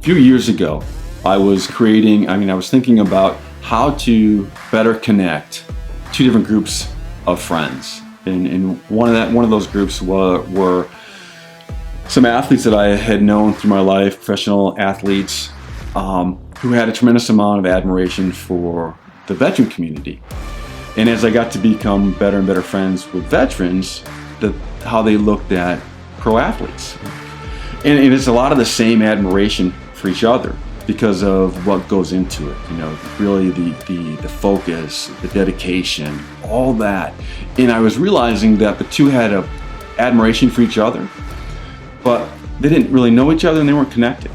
few years ago, I was thinking about how to better connect two different groups of friends. And one of those groups were some athletes that I had known through my life, professional athletes, who had a tremendous amount of admiration for the veteran community. And as I got to become better and better friends with veterans, how they looked at pro athletes. And it's a lot of the same admiration for each other because of what goes into it. You know, really the focus, the dedication, all that. And I was realizing that the two had a admiration for each other, but they didn't really know each other and they weren't connected.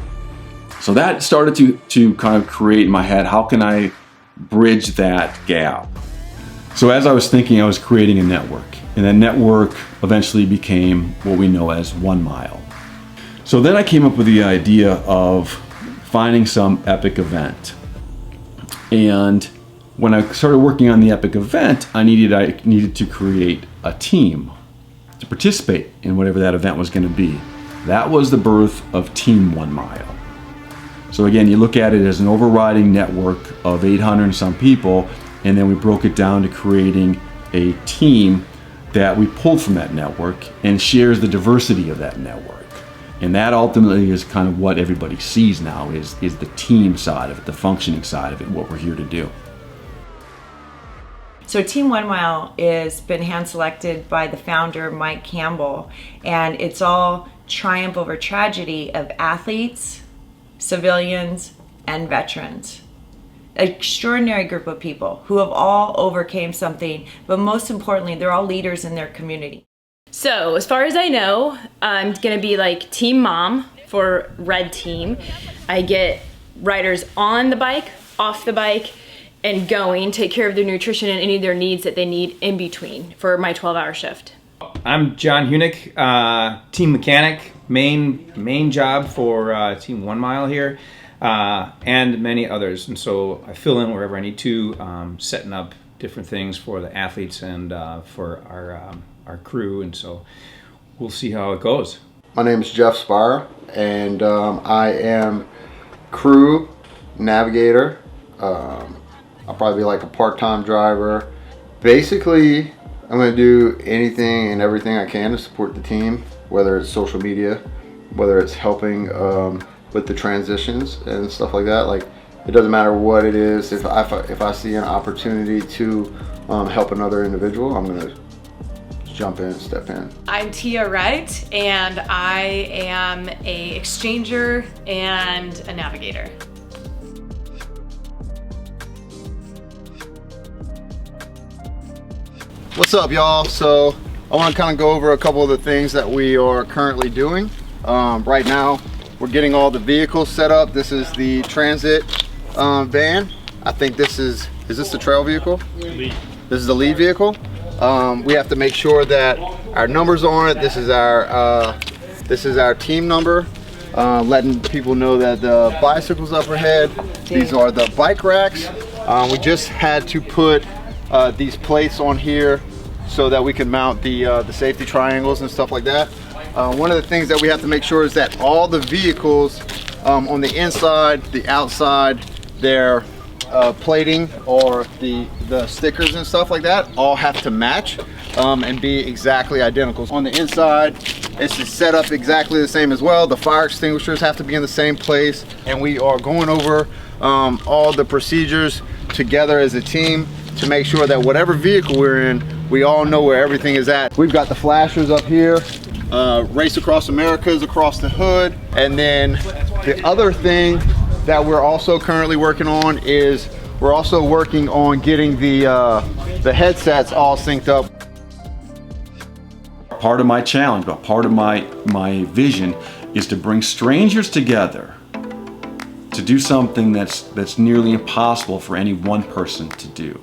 So that started to kind of create in my head, how can I bridge that gap? So as I was thinking, I was creating a network, and that network eventually became what we know as 1 Mile. So then I came up with the idea of finding some epic event. And when I started working on the epic event, I needed to create a team to participate in whatever that event was going to be. That was the birth of Team 1 Mile. So again, you look at it as an overriding network of 800 and some people, and then we broke it down to creating a team that we pulled from that network and shares the diversity of that network. And that ultimately is kind of what everybody sees now is the team side of it, the functioning side of it, what we're here to do. So Team 1 Mile is been hand-selected by the founder, Mike Campbell, and it's all triumph over tragedy of athletes, civilians, and veterans. An extraordinary group of people who have all overcame something, but most importantly, they're all leaders in their community. So as far as I know, I'm gonna be like team mom for Red Team. I get riders on the bike, off the bike, and take care of their nutrition and any of their needs that they need in between for my 12-hour shift. I'm John Hunick, team mechanic, main job for Team 1 Mile here. And many others, and so I fill in wherever I need to, setting up different things for the athletes and for our crew, and so we'll see how it goes. My name is Jeff Spar, and I am crew navigator. I'll probably be like a part-time driver. Basically, I'm going to do anything and everything I can to support the team, whether it's social media, whether it's helping with the transitions and stuff like that. Like, it doesn't matter what it is. If I see an opportunity to help another individual, I'm gonna jump in, step in. I'm Tia Wright, and I am a exchanger and a navigator. What's up, y'all? So I want to kind of go over a couple of the things that we are currently doing. Right now, we're getting all the vehicles set up. This is the transit van. I think this is this the trail vehicle? Lead. This is the lead vehicle. We have to make sure that our numbers on it. This is our team number. Letting people know that the bicycle's up ahead. These are the bike racks. We just had to put these plates on here so that we can mount the safety triangles and stuff like that. One of the things that we have to make sure is that all the vehicles on the inside, the outside, their plating or the stickers and stuff like that all have to match and be exactly identical. On the inside, it's set up exactly the same as well. The fire extinguishers have to be in the same place, and we are going over all the procedures together as a team to make sure that whatever vehicle we're in, we all know where everything is at. We've got the flashers up here. Race Across America is across the hood. And then the other thing that we're also currently working on is we're also working on getting the headsets all synced up. Part of my challenge, but part of my vision is to bring strangers together to do something that's nearly impossible for any one person to do.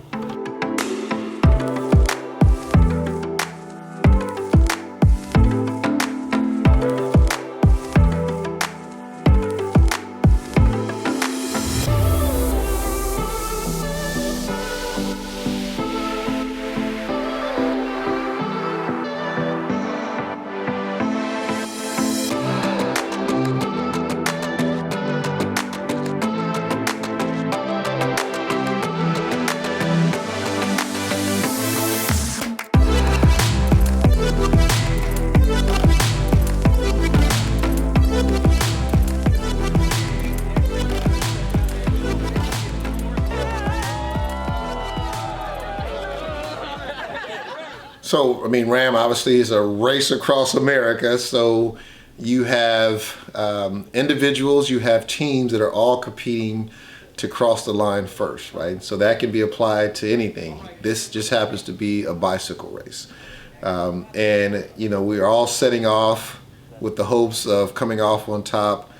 So, I mean, Raam obviously is a race across America. So you have individuals, you have teams that are all competing to cross the line first, right? So that can be applied to anything. This just happens to be a bicycle race. And, you know, we are all setting off with the hopes of coming off on top.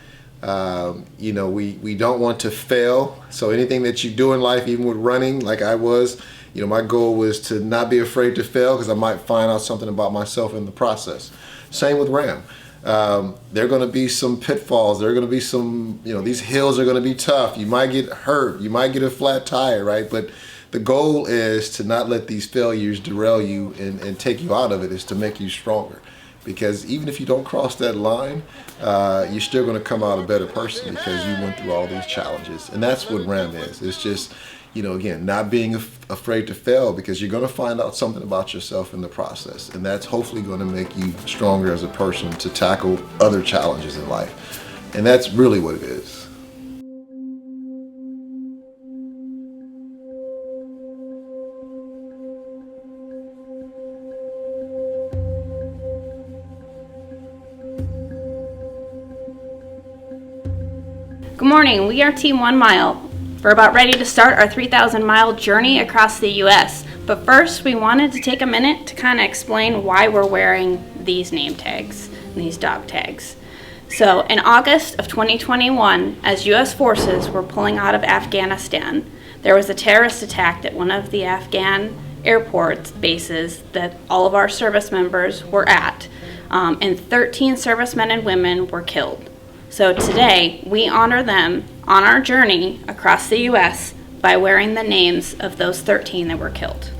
You know, we don't want to fail. So anything that you do in life, even with running, like I was, you know, my goal was to not be afraid to fail because I might find out something about myself in the process. Same with Raam. There are going to be some pitfalls. There are going to be some, you know, these hills are going to be tough. You might get hurt. You might get a flat tire, right? But the goal is to not let these failures derail you and take you out of it, is to make you stronger. Because even if you don't cross that line, you're still going to come out a better person because you went through all these challenges. And that's what Raam is. It's just, you know, again, not being afraid to fail, because you're going to find out something about yourself in the process. And that's hopefully going to make you stronger as a person to tackle other challenges in life. And that's really what it is. Good morning, we are Team 1 Mile. We're about ready to start our 3,000 mile journey across the US. But first, we wanted to take a minute to kind of explain why we're wearing these name tags, these dog tags. So in August of 2021, as US forces were pulling out of Afghanistan, there was a terrorist attack at one of the Afghan airport bases that all of our service members were at, and 13 servicemen and women were killed. So today, we honor them on our journey across the U.S. by wearing the names of those 13 that were killed.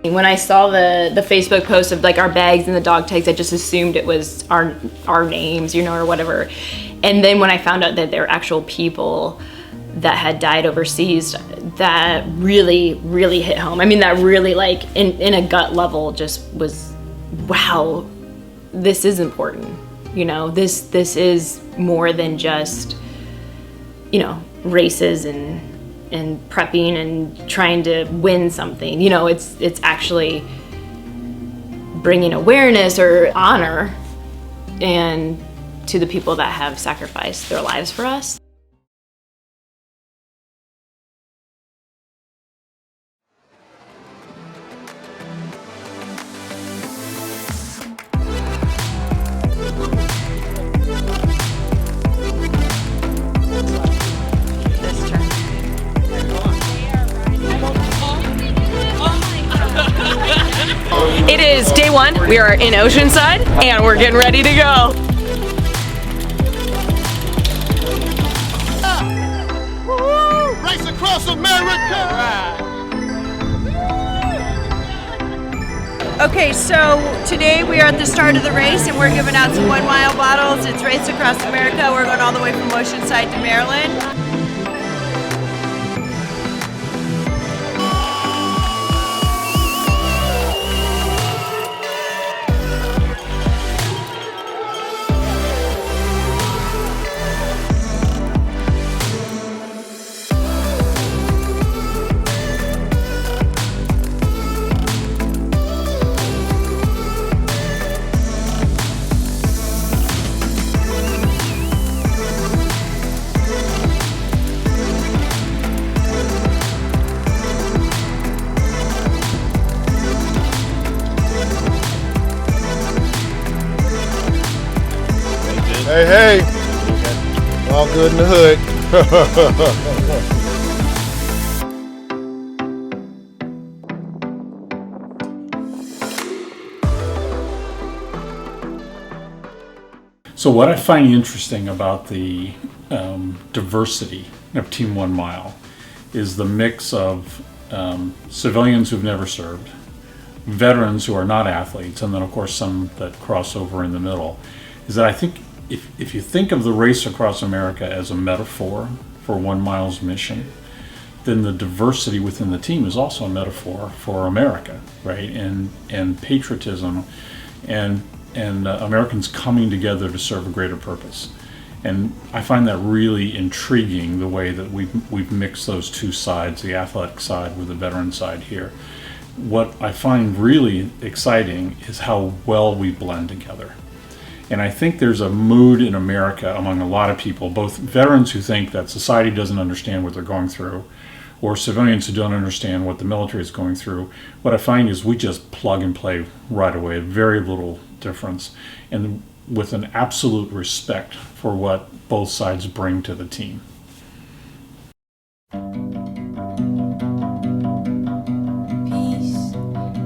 When I saw the Facebook post of like our bags and the dog tags, I just assumed it was our names, you know, or whatever. And then when I found out that there were actual people that had died overseas, that really, really hit home. I mean, that really, like, in a gut level just was, wow, this is important. You know, this is more than just, you know, races and prepping and trying to win something. You know, it's actually bringing awareness or honor and to the people that have sacrificed their lives for us. It is day one. We are in Oceanside and we're getting ready to go. Race across America! Okay, so today we are at the start of the race and we're giving out some 1 mile bottles. It's Race Across America. We're going all the way from Oceanside to Maryland. Hey, hey, all good in the hood. So what I find interesting about the diversity of Team 1 Mile is the mix of civilians who've never served, veterans who are not athletes, and then of course some that cross over in the middle, is that I think if you think of the race across America as a metaphor for 1 Mile's mission, then the diversity within the team is also a metaphor for America, right? And patriotism and Americans coming together to serve a greater purpose. And I find that really intriguing, the way that we've mixed those two sides, the athletic side with the veteran side here. What I find really exciting is how well we blend together. And I think there's a mood in America among a lot of people, both veterans who think that society doesn't understand what they're going through, or civilians who don't understand what the military is going through. What I find is we just plug and play right away, very little difference, and with an absolute respect for what both sides bring to the team. Peace,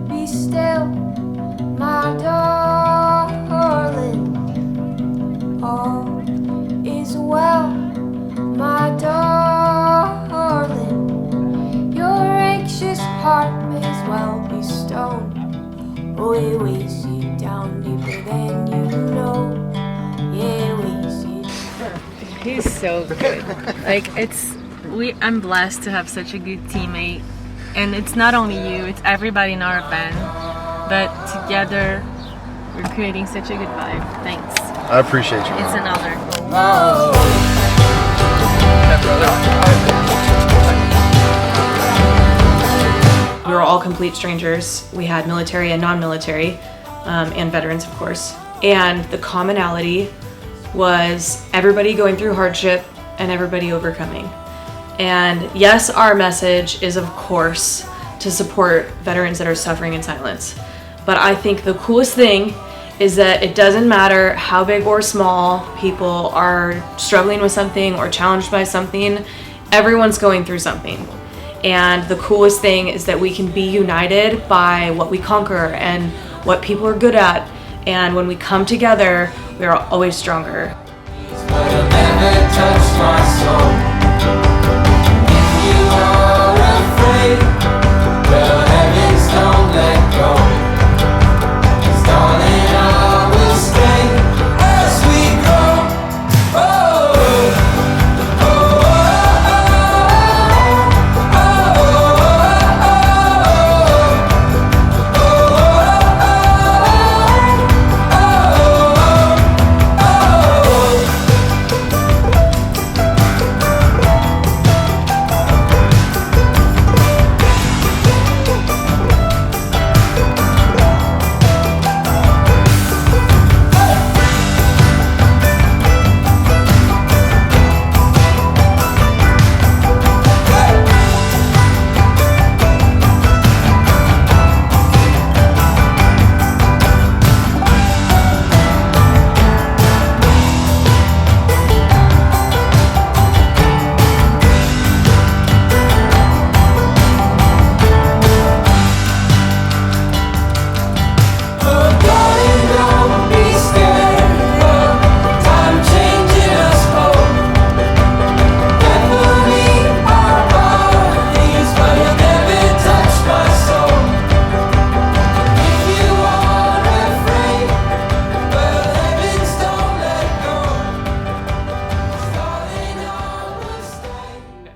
be still, my darling. All is well, my darling. Your anxious heart may as well be stone. Oh, it weighs you down deeper than you know. Yeah, it weighs you down. He's so good. I'm blessed to have such a good teammate. And it's not only you, it's everybody in our band. But together, we're creating such a good vibe. Thanks. I appreciate you. It's an honor. We were all complete strangers. We had military and non-military, and veterans, of course. And the commonality was everybody going through hardship and everybody overcoming. And yes, our message is, of course, to support veterans that are suffering in silence. But I think the coolest thing is that it doesn't matter how big or small people are struggling with something or challenged by something, everyone's going through something. And the coolest thing is that we can be united by what we conquer and what people are good at. And when we come together, we are always stronger.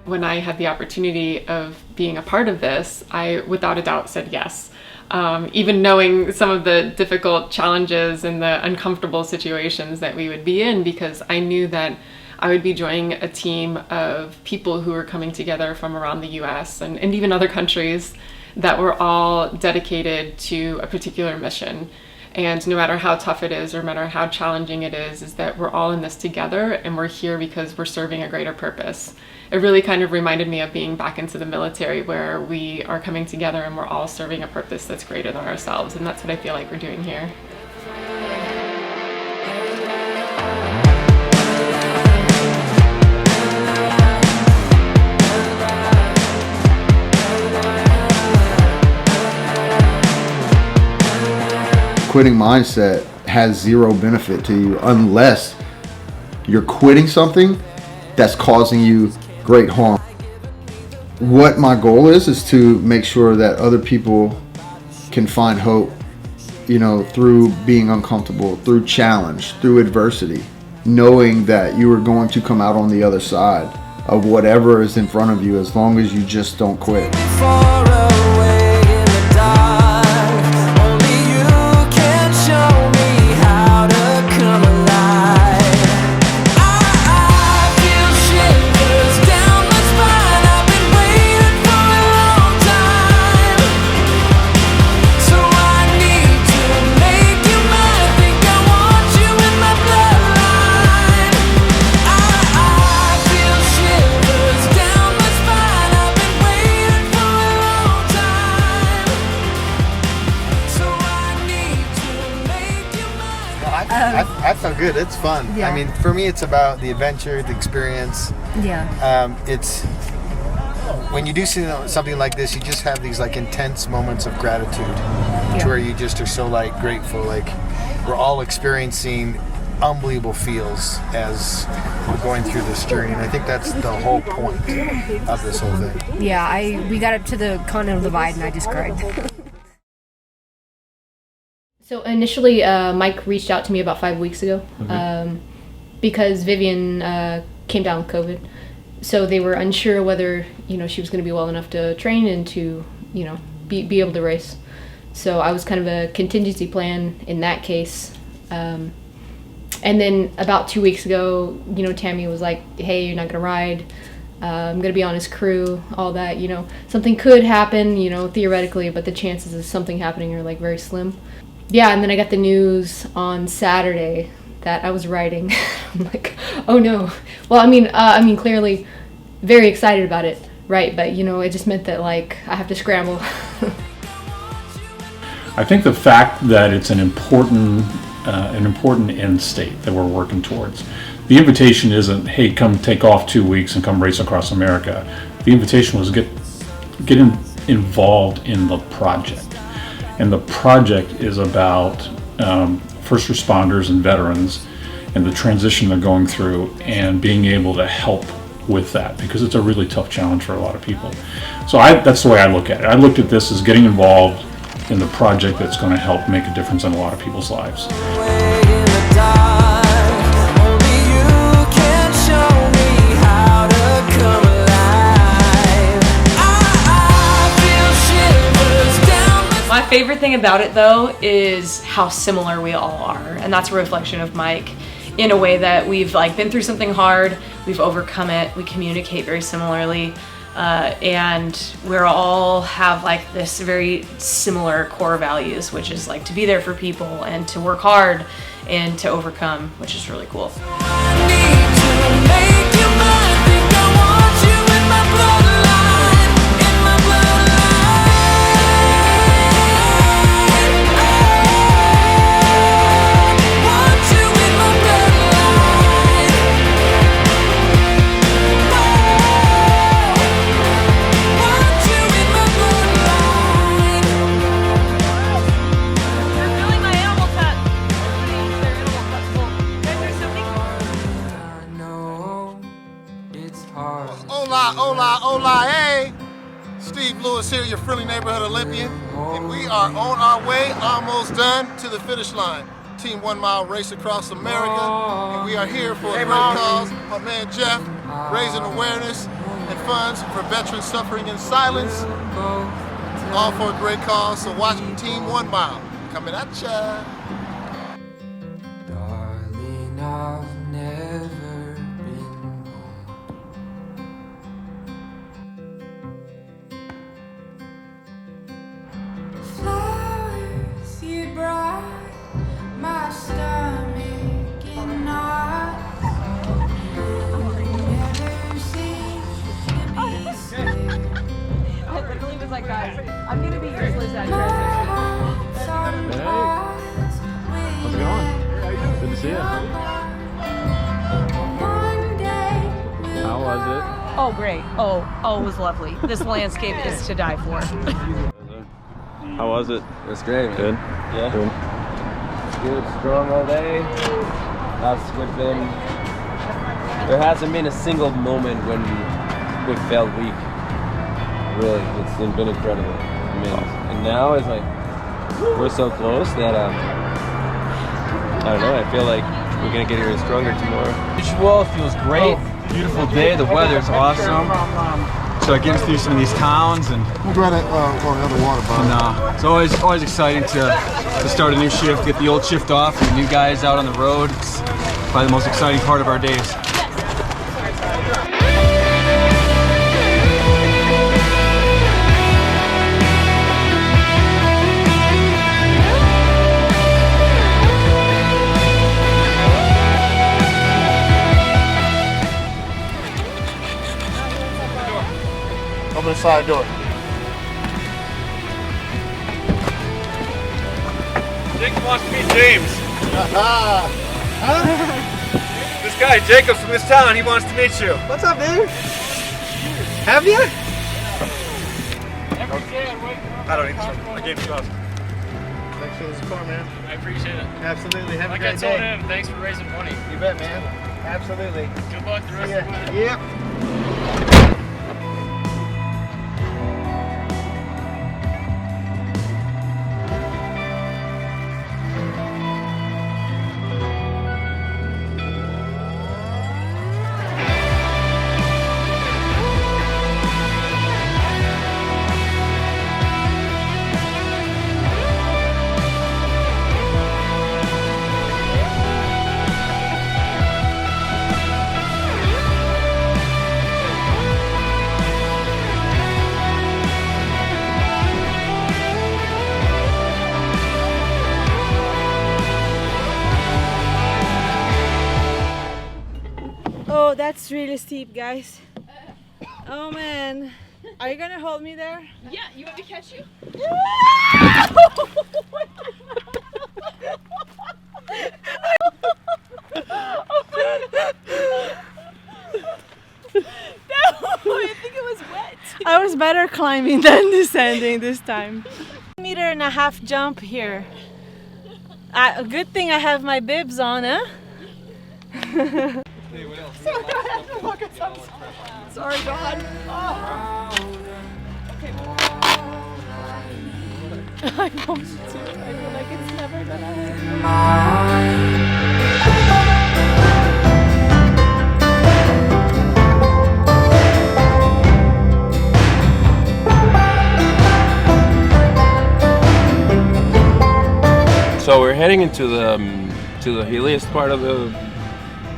When I had the opportunity of being a part of this, I without a doubt said yes. Even knowing some of the difficult challenges and the uncomfortable situations that we would be in, because I knew that I would be joining a team of people who were coming together from around the US and even other countries that were all dedicated to a particular mission. And no matter how tough it is or no matter how challenging it is that we're all in this together and we're here because we're serving a greater purpose. It really kind of reminded me of being back into the military, where we are coming together and we're all serving a purpose that's greater than ourselves. And that's what I feel like we're doing here. Quitting mindset has zero benefit to you unless you're quitting something that's causing you great harm. What my goal is to make sure that other people can find hope, you know, through being uncomfortable, through challenge, through adversity, knowing that you are going to come out on the other side of whatever is in front of you as long as you just don't quit. I felt good. It's fun. Yeah. I mean, for me, it's about the adventure, the experience. Yeah. It's when you do something like this, you just have these like intense moments of gratitude, to where you just are so like grateful. Like we're all experiencing unbelievable feels as we're going through this journey, and I think that's the whole point of this whole thing. Yeah. We got up to the Continental Divide and I just cried. So initially, Mike reached out to me about 5 weeks ago because Vivian came down with COVID. So they were unsure whether, you know, she was going to be well enough to train and to, you know, be able to race. So I was kind of a contingency plan in that case. And then about 2 weeks ago, you know, Tammy was like, hey, you're not going to ride. I'm going to be on his crew, all that, you know. Something could happen, you know, theoretically, but the chances of something happening are like very slim. Yeah, and then I got the news on Saturday that I was riding. I'm like, oh no. Well, I mean, clearly very excited about it, right? But you know, it just meant that like I have to scramble. I think the fact that it's an important end state that we're working towards. The invitation isn't, hey, come take off 2 weeks and come race across America. The invitation was get involved in the project. And the project is about first responders and veterans and the transition they're going through and being able to help with that, because it's a really tough challenge for a lot of people. So that's the way I look at it. I looked at this as getting involved in the project that's going to help make a difference in a lot of people's lives. My favorite thing about it though is how similar we all are, and that's a reflection of Mike in a way that we've like been through something hard, we've overcome it, we communicate very similarly, and we're all have like this very similar core values, which is like to be there for people and to work hard and to overcome, which is really cool. Hola, hey! Steve Lewis here, your friendly neighborhood Olympian, and we are on our way, almost done, to the finish line. Team 1 Mile Race Across America, and we are here for a great cause. My man Jeff, raising awareness and funds for veterans suffering in silence, all for a great cause. So watch Team 1 Mile coming at ya. Darling, I've never my stomach in knots. Never seem to be scared. I believe it's like, guys, I'm gonna be useless at transition. Hey, how's it going? Good to see you. How was it? Oh, great. Oh, it was lovely. This landscape is to die for. How was it? It was great, man. Good? Yeah. Good. Good, strong all day. Lots of good been. There hasn't been a single moment when we felt weak. Really, it's been incredible. I mean, and now it's like we're so close that I don't know. I feel like we're gonna get even stronger tomorrow. Visual feels great. Beautiful day. The weather's awesome. So it gets through some of these towns, and We'll try that underwater, Bob. it's always exciting to start a new shift, get the old shift off, and the new guys out on the road. It's probably the most exciting part of our days. Open the side door. Jacob wants to meet James. This guy, Jacob's from this town. He wants to meet you. What's up, dude? Have you? I don't need this one. I gave you yours. Thanks for the support, man. I appreciate it. Absolutely. Have Like a I great told day. him, thanks for raising money. You bet, man. Absolutely. Good luck the rest of the week. Yep. Oh, that's really steep, guys. Oh man. Are you gonna hold me there? Yeah, you want me to catch you? I think it was wet. I was better climbing than descending this time. 1.5 meter jump here. A good thing I have my bibs on, huh? Sorry, God. Okay. I want to. I feel like it's never gonna happen. So we're heading into the hilliest part of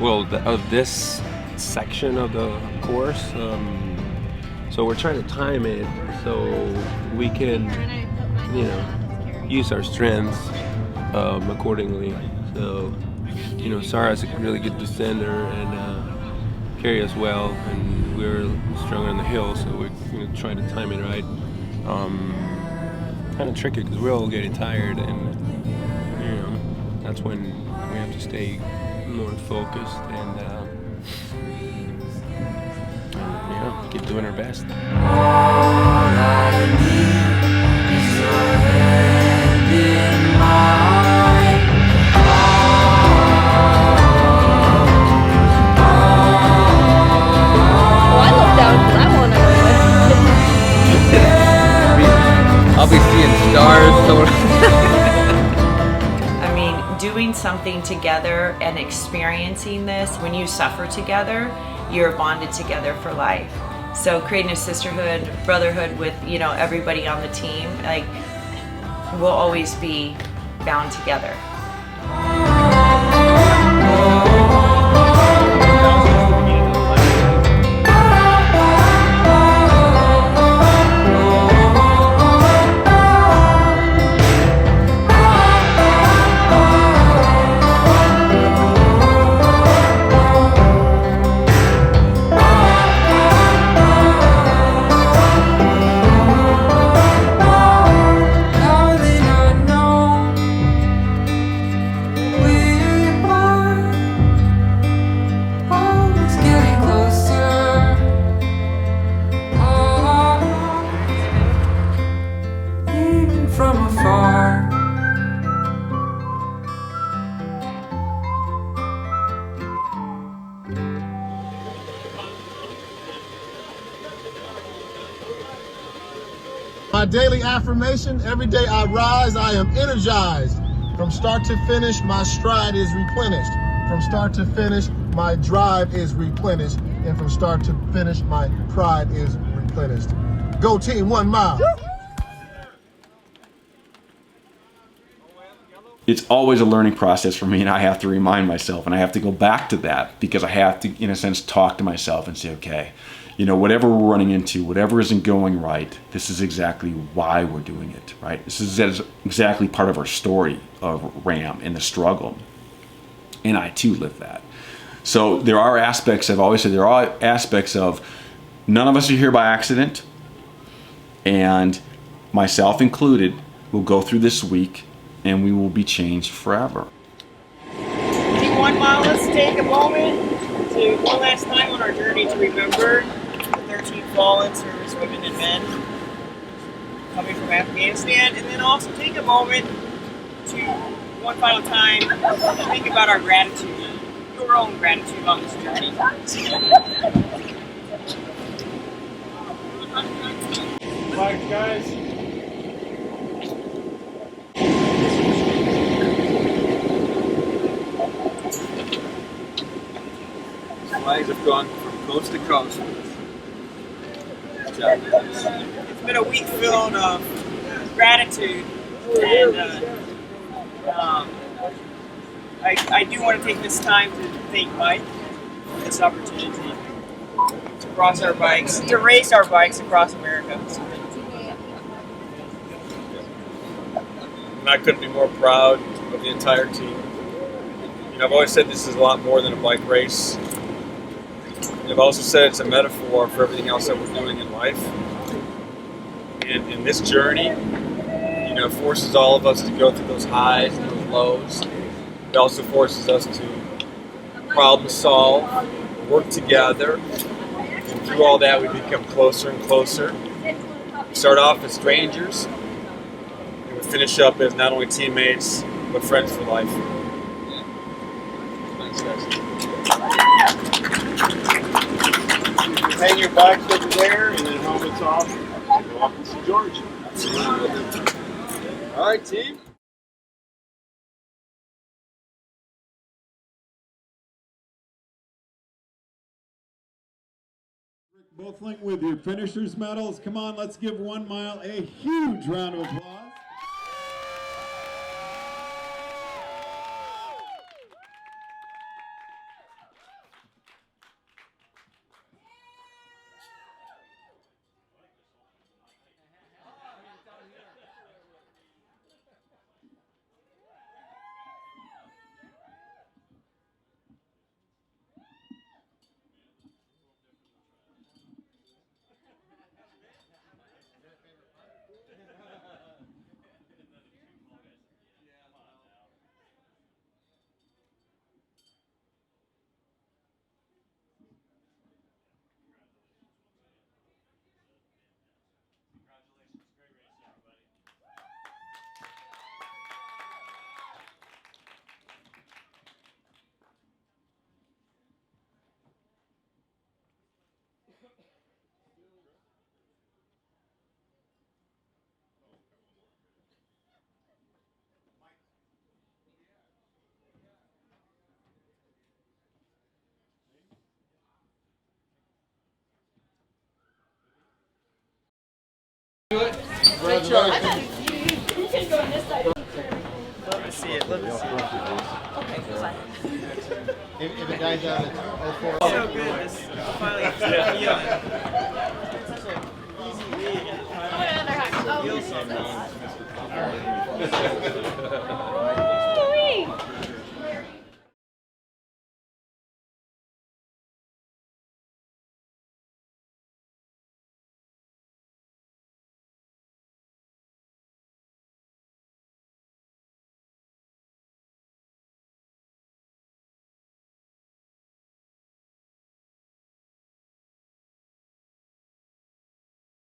of this section of the course. So we're trying to time it so we can, use our strengths accordingly. So, Sarah's a really good descender and carry us well, and we're stronger on the hill, so we're going to try to time it right. Kind of tricky because we're all getting tired, and that's when we have to stay more focused and keep doing our best. I'll be seeing stars. I mean, doing something together and experiencing this, when you suffer together, you're bonded together for life. So creating a sisterhood, brotherhood with, everybody on the team, like, we'll always be bound together. my daily affirmation. Every day I rise, I am energized. From start to finish, my stride is replenished. From start to finish, my drive is replenished. And from start to finish, my pride is replenished. Go team 1 mile. It's always a learning process for me, and I have to remind myself, and I have to go back to that because I have to, in a sense, talk to myself and say, okay, you know, whatever we're running into, whatever isn't going right, this is exactly why we're doing it, right? This is exactly part of our story of Raam and the struggle. And I too live that. So there are aspects, I've always said, there are aspects of none of us are here by accident, and myself included will go through this week and we will be changed forever. Team 1 mile, let's take a moment to one last time on our journey to remember the 13 fallen service women and men coming from Afghanistan, and then also take a moment to one final time to think about our gratitude, your own gratitude on this journey. Flags, guys. Flags have gone from coast to coast. Good job, guys. It's been a week filled of gratitude, and I do want to take this time to thank Mike for this opportunity to cross our bikes, to race our bikes across America. And I couldn't be more proud of the entire team. You know, I've always said this is a lot more than a bike race. And I've also said it's a metaphor for everything else that we're doing in life. And in this journey, you know, forces all of us to go through those highs and those lows. It also forces us to problem solve, work together, and through all that we become closer and closer. We start off as strangers, and we finish up as not only teammates, but friends for life. Thanks, guys. Hang your bikes over there and then helmets off. Go up to St. George. All right, team. Bothling with your finishers medals. Come on, let's give 1 mile a huge round of applause. Let's see it. Let's see it. Okay, If it dies out, it's 04. so good. This finally feeling.